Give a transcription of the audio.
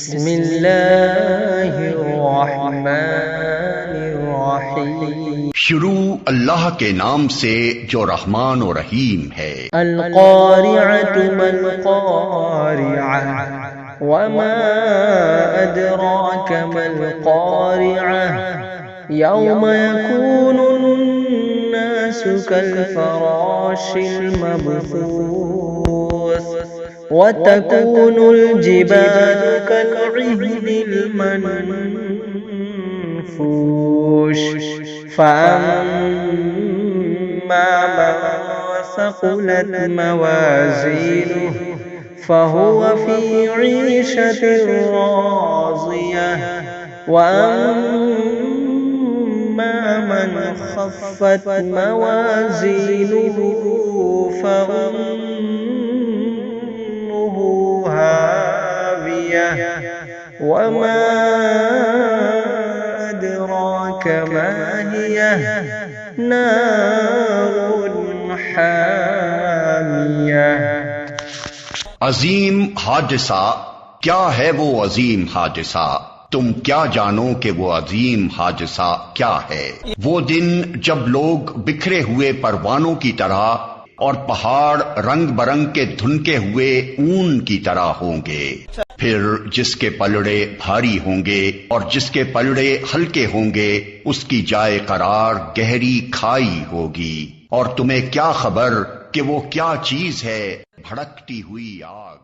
बिस्मिल्लाहिर्रहमानिर्रहीम। शुरू अल्लाह के नाम से जो रहमान और रहीम है। अल क़ारिअतु मल क़ारिअह वमा अदराका मल क़ारिअह यौम यकूनुन नासु कल फ़राशिल मबसूस वतकूनुल जिबालु कलइह्निल मनफूश फ़अम्मा मन सक़ुलत मवाज़ीनुहु फ़हुव फ़ी ईशतिर राज़ियह वअम्मा मन ख़फ़्फ़त मवाज़ीनुहु फ़उम्मुहु हावियह वमा अदराक मा हियह नारुन हामियह। अजीम हादिसा, क्या है वो अजीम हादिसा? तुम क्या जानो कि वो अजीम हादिसा क्या है? वो दिन जब लोग बिखरे हुए परवानों की तरह और पहाड़ रंग बरंग के धुनके हुए ऊन की तरह होंगे। फिर जिसके पलड़े भारी होंगे और जिसके पलड़े हल्के होंगे उसकी जाए करार गहरी खाई होगी। और तुम्हें क्या खबर कि वो क्या चीज है, भड़कती हुई आग।